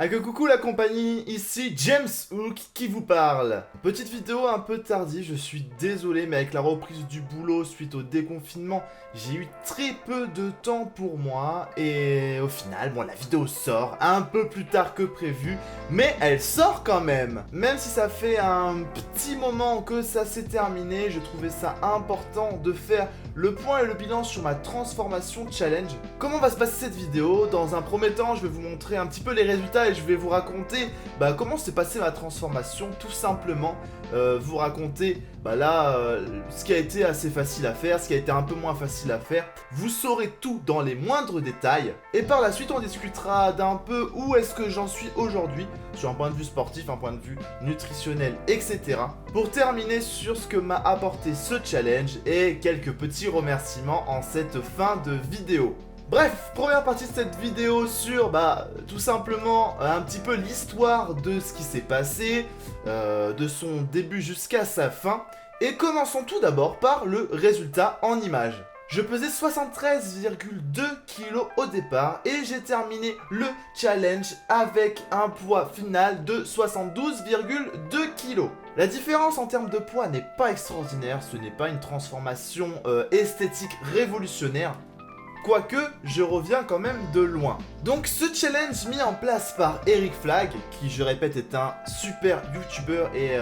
Ah que coucou la compagnie, ici James Hook qui vous parle. Petite vidéo un peu tardive, je suis désolé mais avec la reprise du boulot suite au déconfinement, j'ai eu très peu de temps pour moi et au final, bon la vidéo sort un peu plus tard que prévu, mais elle sort quand même. Même si ça fait un petit moment que ça s'est terminé, je trouvais ça important de faire le point et le bilan sur ma transformation challenge. Comment va se passer cette vidéo? Dans un premier temps, je vais vous montrer un petit peu les résultats et je vais vous raconter comment s'est passée ma transformation, tout simplement. Vous raconter ce qui a été assez facile à faire, ce qui a été un peu moins facile à faire. Vous saurez tout dans les moindres détails. Et par la suite, on discutera d'un peu où est-ce que j'en suis aujourd'hui, sur un point de vue sportif, un point de vue nutritionnel, etc. Pour terminer sur ce que m'a apporté ce challenge et quelques petits remerciements en cette fin de vidéo. Bref, première partie de cette vidéo sur, tout simplement, un petit peu l'histoire de ce qui s'est passé, de son début jusqu'à sa fin. Et commençons tout d'abord par le résultat en images. Je pesais 73,2 kg au départ et j'ai terminé le challenge avec un poids final de 72,2 kg. La différence en termes de poids n'est pas extraordinaire, ce n'est pas une transformation esthétique révolutionnaire. Quoique, je reviens quand même de loin. Donc ce challenge mis en place par Eric Flag, qui je répète est un super youtubeur et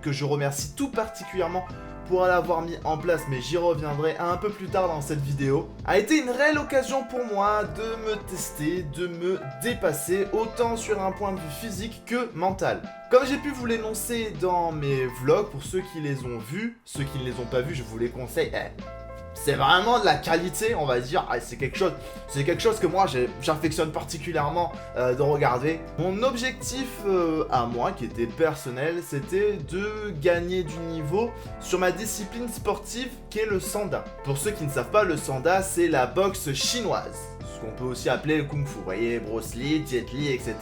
que je remercie tout particulièrement pour l'avoir mis en place, mais j'y reviendrai un peu plus tard dans cette vidéo, a été une réelle occasion pour moi de me tester, de me dépasser, autant sur un point de vue physique que mental. Comme j'ai pu vous l'énoncer dans mes vlogs, pour ceux qui les ont vus, ceux qui ne les ont pas vus, je vous les conseille. C'est vraiment de la qualité, on va dire. C'est quelque chose que moi j'affectionne particulièrement de regarder. Mon objectif à moi, qui était personnel, c'était de gagner du niveau sur ma discipline sportive qui est le sanda. Pour ceux qui ne savent pas, le sanda c'est la boxe chinoise, ce qu'on peut aussi appeler le kung fu. Vous voyez, Bruce Lee, Jet Li, etc.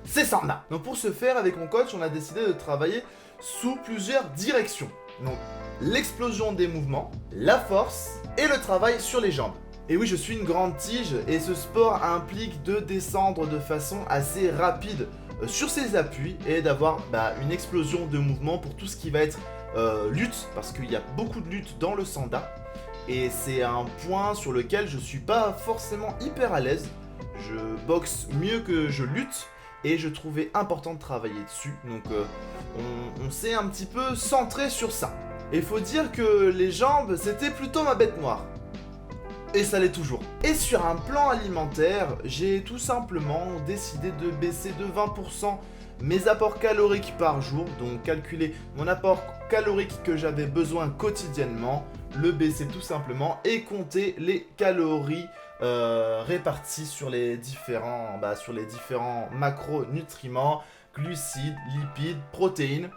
C'est sanda. Donc pour ce faire, avec mon coach, on a décidé de travailler sous plusieurs directions. Donc l'explosion des mouvements, la force et le travail sur les jambes. Et oui, je suis une grande tige et ce sport implique de descendre de façon assez rapide sur ses appuis et d'avoir une explosion de mouvements pour tout ce qui va être lutte, parce qu'il y a beaucoup de lutte dans le sanda et c'est un point sur lequel je suis pas forcément hyper à l'aise. Je boxe mieux que je lutte et je trouvais important de travailler dessus, donc on s'est un petit peu centré sur ça. Et faut dire que les jambes, c'était plutôt ma bête noire. Et ça l'est toujours. Et sur un plan alimentaire, j'ai tout simplement décidé de baisser de 20% mes apports caloriques par jour. Donc calculer mon apport calorique que j'avais besoin quotidiennement, le baisser tout simplement et compter les calories réparties sur les différents macronutriments, glucides, lipides, protéines.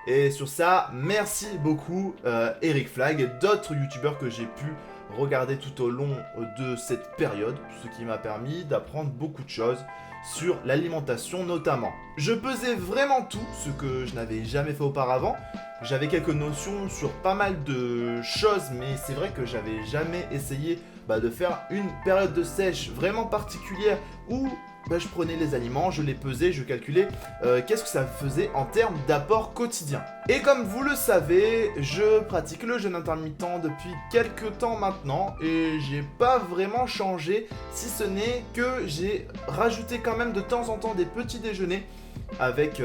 Et sur ça, merci beaucoup Eric Flag et d'autres youtubeurs que j'ai pu regarder tout au long de cette période, ce qui m'a permis d'apprendre beaucoup de choses sur l'alimentation notamment. Je pesais vraiment tout, ce que je n'avais jamais fait auparavant. J'avais quelques notions sur pas mal de choses, mais c'est vrai que j'avais jamais essayé de faire une période de sèche vraiment particulière où je prenais les aliments, je les pesais, je calculais qu'est-ce que ça faisait en termes d'apport quotidien. Et comme vous le savez, je pratique le jeûne intermittent depuis quelques temps maintenant et j'ai pas vraiment changé, si ce n'est que j'ai rajouté quand même de temps en temps des petits déjeuners avec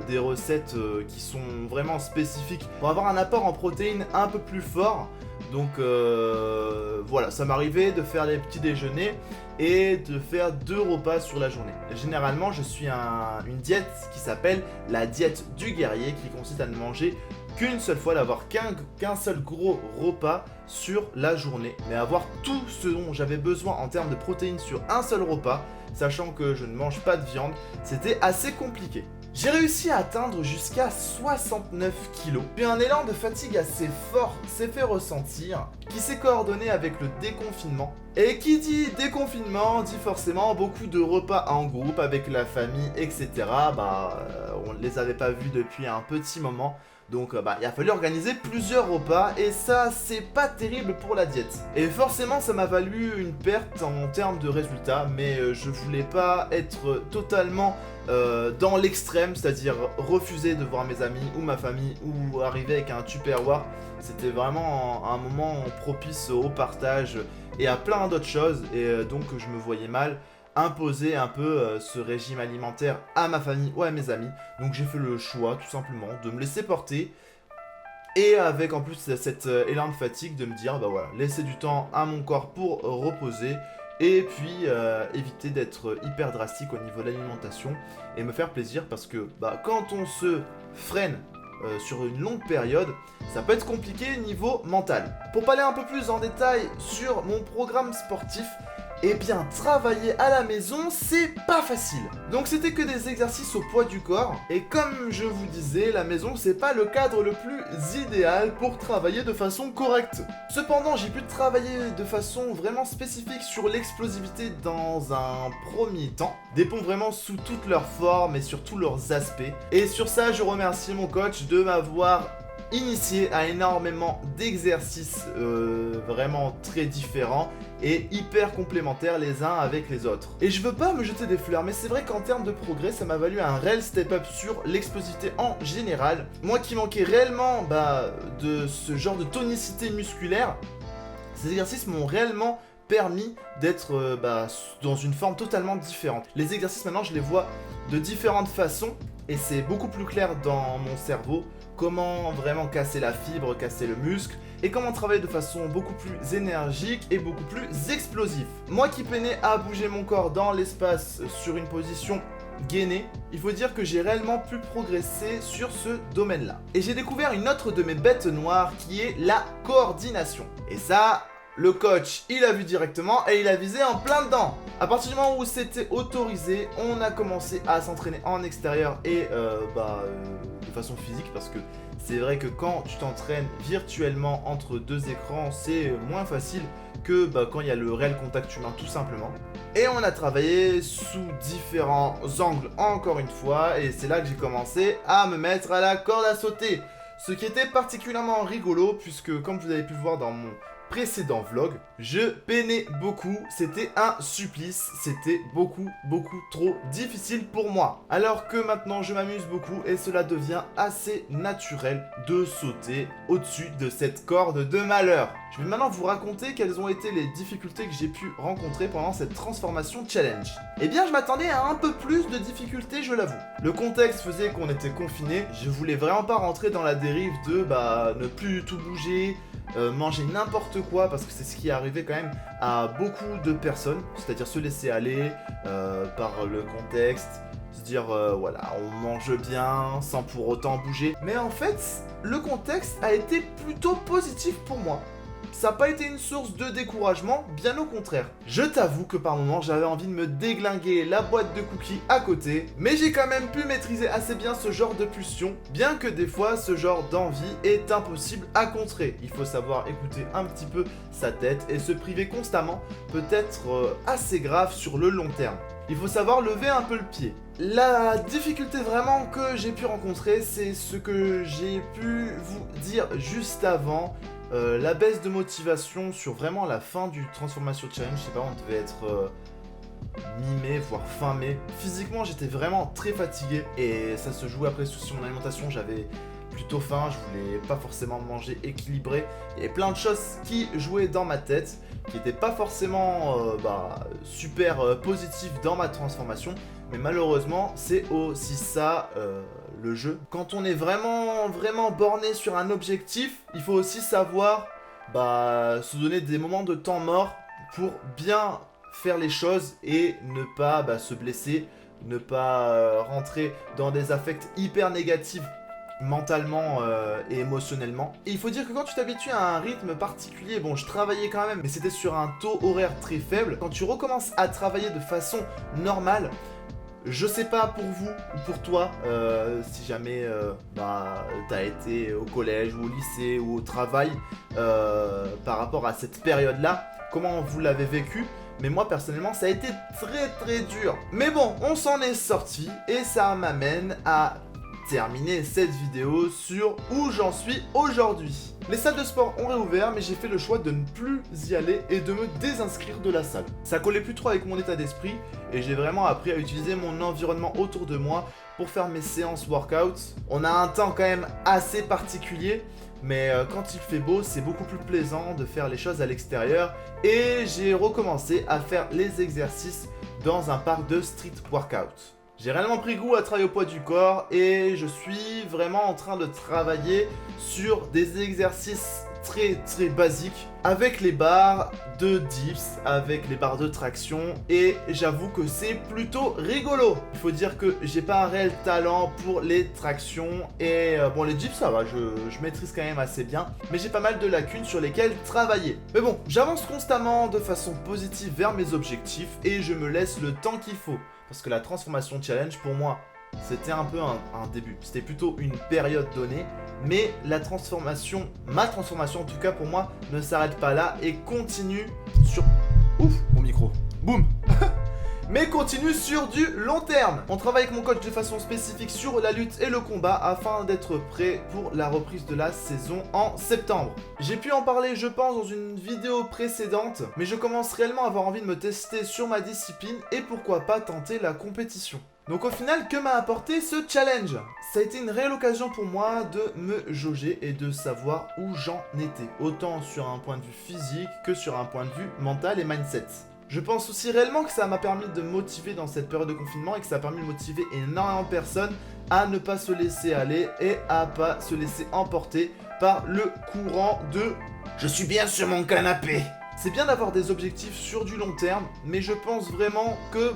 des recettes qui sont vraiment spécifiques pour avoir un apport en protéines un peu plus fort. Donc voilà, ça m'arrivait de faire les petits déjeuners et de faire 2 repas sur la journée. Généralement, je suis une diète qui s'appelle la diète du guerrier, qui consiste à ne manger qu'une seule fois, d'avoir qu'un seul gros repas sur la journée, mais avoir tout ce dont j'avais besoin en termes de protéines sur un seul repas, sachant que je ne mange pas de viande, c'était assez compliqué. J'ai réussi à atteindre jusqu'à 69 kg. Puis un élan de fatigue assez fort s'est fait ressentir, qui s'est coordonné avec le déconfinement. Et qui dit déconfinement dit forcément beaucoup de repas en groupe avec la famille, etc. On ne les avait pas vus depuis un petit moment. Donc il a fallu organiser plusieurs repas et ça c'est pas terrible pour la diète. Et forcément ça m'a valu une perte en termes de résultats, mais je voulais pas être totalement dans l'extrême, c'est-à-dire refuser de voir mes amis ou ma famille ou arriver avec un Tupperware. C'était vraiment un moment propice au partage et à plein d'autres choses et donc je me voyais mal imposer un peu ce régime alimentaire à ma famille ou à mes amis. Donc j'ai fait le choix tout simplement de me laisser porter et avec en plus cet élan de fatigue de me dire bah voilà, laisser du temps à mon corps pour reposer et puis éviter d'être hyper drastique au niveau de l'alimentation et me faire plaisir parce que quand on se freine sur une longue période, ça peut être compliqué niveau mental. Pour parler un peu plus en détail sur mon programme sportif, eh bien, travailler à la maison, c'est pas facile. Donc c'était que des exercices au poids du corps. Et comme je vous disais, la maison, c'est pas le cadre le plus idéal pour travailler de façon correcte. Cependant, j'ai pu travailler de façon vraiment spécifique sur l'explosivité dans un premier temps. Des pompes vraiment sous toutes leurs formes et sur tous leurs aspects. Et sur ça, je remercie mon coach de m'avoir initié à énormément d'exercices vraiment très différents et hyper complémentaires les uns avec les autres. Et je veux pas me jeter des fleurs, mais c'est vrai qu'en termes de progrès, ça m'a valu un réel step-up sur l'explosivité en général. Moi qui manquais réellement de ce genre de tonicité musculaire, ces exercices m'ont réellement permis d'être dans une forme totalement différente. Les exercices maintenant je les vois de différentes façons et c'est beaucoup plus clair dans mon cerveau comment vraiment casser la fibre, casser le muscle et comment travailler de façon beaucoup plus énergique et beaucoup plus explosif. Moi qui peinais à bouger mon corps dans l'espace sur une position gainée, il faut dire que j'ai réellement pu progresser sur ce domaine-là. Et j'ai découvert une autre de mes bêtes noires qui est la coordination. Et ça, le coach, il a vu directement et il a visé en plein dedans. À partir du moment où c'était autorisé, on a commencé à s'entraîner en extérieur et de façon physique parce que c'est vrai que quand tu t'entraînes virtuellement entre deux écrans, c'est moins facile que quand il y a le réel contact humain tout simplement. Et on a travaillé sous différents angles encore une fois et c'est là que j'ai commencé à me mettre à la corde à sauter. Ce qui était particulièrement rigolo puisque comme vous avez pu le voir dans mon précédent vlog, je peinais beaucoup, c'était un supplice, c'était beaucoup trop difficile pour moi. Alors que maintenant je m'amuse beaucoup et cela devient assez naturel de sauter au-dessus de cette corde de malheur. Je vais maintenant vous raconter quelles ont été les difficultés que j'ai pu rencontrer pendant cette transformation challenge. Eh bien je m'attendais à un peu plus de difficultés, je l'avoue. Le contexte faisait qu'on était confinés, je voulais vraiment pas rentrer dans la dérive de ne plus du tout bouger, manger n'importe quoi parce que c'est ce qui est arrivé quand même à beaucoup de personnes, c'est-à-dire se laisser aller par le contexte, se dire voilà on mange bien sans pour autant bouger. Mais en fait le contexte a été plutôt positif pour moi. Ça n'a pas été une source de découragement, bien au contraire. Je t'avoue que par moments j'avais envie de me déglinguer la boîte de cookies à côté, mais j'ai quand même pu maîtriser assez bien ce genre de pulsion, bien que des fois ce genre d'envie est impossible à contrer. Il faut savoir écouter un petit peu sa tête et se priver constamment peut être assez grave sur le long terme. Il faut savoir lever un peu le pied. La difficulté vraiment que j'ai pu rencontrer, c'est ce que j'ai pu vous dire juste avant. La baisse de motivation sur vraiment la fin du Transformation Challenge, je sais pas, on devait être mi-mai, voire fin mai. Physiquement, j'étais vraiment très fatigué et ça se jouait après sur mon alimentation, j'avais plutôt faim, je voulais pas forcément manger équilibré. Il y avait plein de choses qui jouaient dans ma tête, qui n'étaient pas forcément super positives dans ma transformation. Mais malheureusement, c'est aussi ça le jeu. Quand on est vraiment borné sur un objectif, il faut aussi savoir se donner des moments de temps mort pour bien faire les choses et ne pas se blesser, ne pas rentrer dans des affects hyper négatifs mentalement et émotionnellement. Et il faut dire que quand tu t'habitues à un rythme particulier, bon je travaillais quand même, mais c'était sur un taux horaire très faible. Quand tu recommences à travailler de façon normale, je sais pas pour vous ou pour toi, si jamais t'as été au collège ou au lycée ou au travail par rapport à cette période-là, comment vous l'avez vécu, mais moi personnellement ça a été très dur. Mais bon, on s'en est sorti et ça m'amène à terminer cette vidéo sur où j'en suis aujourd'hui. Les salles de sport ont réouvert, mais j'ai fait le choix de ne plus y aller et de me désinscrire de la salle. Ça collait plus trop avec mon état d'esprit et j'ai vraiment appris à utiliser mon environnement autour de moi pour faire mes séances workout. On a un temps quand même assez particulier, mais quand il fait beau, c'est beaucoup plus plaisant de faire les choses à l'extérieur et j'ai recommencé à faire les exercices dans un parc de street workout. J'ai réellement pris goût à travailler au poids du corps et je suis vraiment en train de travailler sur des exercices très basiques avec les barres de dips, avec les barres de traction et j'avoue que c'est plutôt rigolo. Il faut dire que j'ai pas un réel talent pour les tractions et bon, les dips ça va, je maîtrise quand même assez bien, mais j'ai pas mal de lacunes sur lesquelles travailler. Mais bon, j'avance constamment de façon positive vers mes objectifs et je me laisse le temps qu'il faut. Parce que la transformation challenge, pour moi, c'était un peu un début. C'était plutôt une période donnée. Mais ma transformation en tout cas pour moi, ne s'arrête pas là et continue sur... Ouf, mon micro. Boum. Mais continue sur du long terme. On travaille avec mon coach de façon spécifique sur la lutte et le combat afin d'être prêt pour la reprise de la saison en septembre. J'ai pu en parler je pense dans une vidéo précédente, mais je commence réellement à avoir envie de me tester sur ma discipline et pourquoi pas tenter la compétition. Donc au final, que m'a apporté ce challenge? Ça a été une réelle occasion pour moi de me jauger et de savoir où j'en étais, autant sur un point de vue physique que sur un point de vue mental et mindset. Je pense aussi réellement que ça m'a permis de motiver dans cette période de confinement et que ça a permis de motiver énormément de personnes à ne pas se laisser aller et à pas se laisser emporter par le courant de « je suis bien sur mon canapé ». C'est bien d'avoir des objectifs sur du long terme, mais je pense vraiment que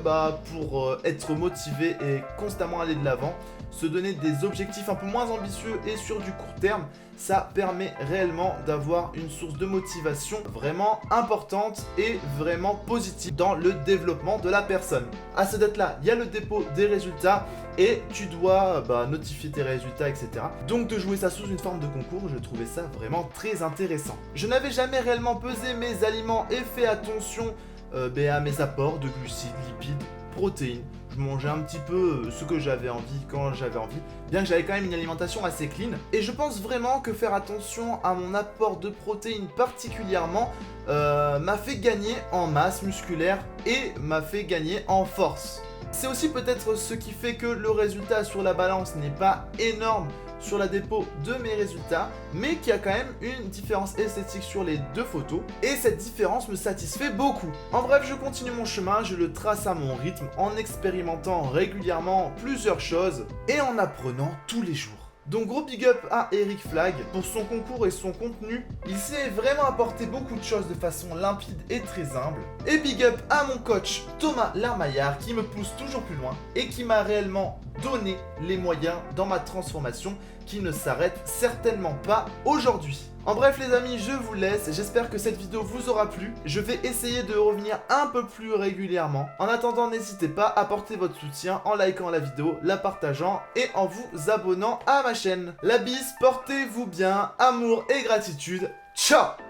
pour être motivé et constamment aller de l'avant, se donner des objectifs un peu moins ambitieux et sur du court terme, ça permet réellement d'avoir une source de motivation vraiment importante et vraiment positive dans le développement de la personne. À cette date-là, il y a le dépôt des résultats et tu dois notifier tes résultats, etc. Donc de jouer ça sous une forme de concours, je trouvais ça vraiment très intéressant. Je n'avais jamais réellement pesé mes aliments et fait attention à mes apports de glucides, lipides, protéines. Je mangeais un petit peu ce que j'avais envie quand j'avais envie, bien que j'avais quand même une alimentation assez clean. Et je pense vraiment que faire attention à mon apport de protéines particulièrement m'a fait gagner en masse musculaire et m'a fait gagner en force. C'est aussi peut-être ce qui fait que le résultat sur la balance n'est pas énorme sur la dépôt de mes résultats, mais qu'il y a quand même une différence esthétique sur les deux photos, et cette différence me satisfait beaucoup. En bref, je continue mon chemin, je le trace à mon rythme, en expérimentant régulièrement plusieurs choses, et en apprenant tous les jours. Donc gros big up à Eric Flag pour son concours et son contenu. Il s'est vraiment apporté beaucoup de choses de façon limpide et très humble. Et big up à mon coach Thomas Larmaillard qui me pousse toujours plus loin et qui m'a réellement donné les moyens dans ma transformation qui ne s'arrête certainement pas aujourd'hui. En bref les amis, je vous laisse, j'espère que cette vidéo vous aura plu. Je vais essayer de revenir un peu plus régulièrement. En attendant, n'hésitez pas à apporter votre soutien en likant la vidéo, la partageant et en vous abonnant à ma chaîne. La bise, portez-vous bien, amour et gratitude. Ciao!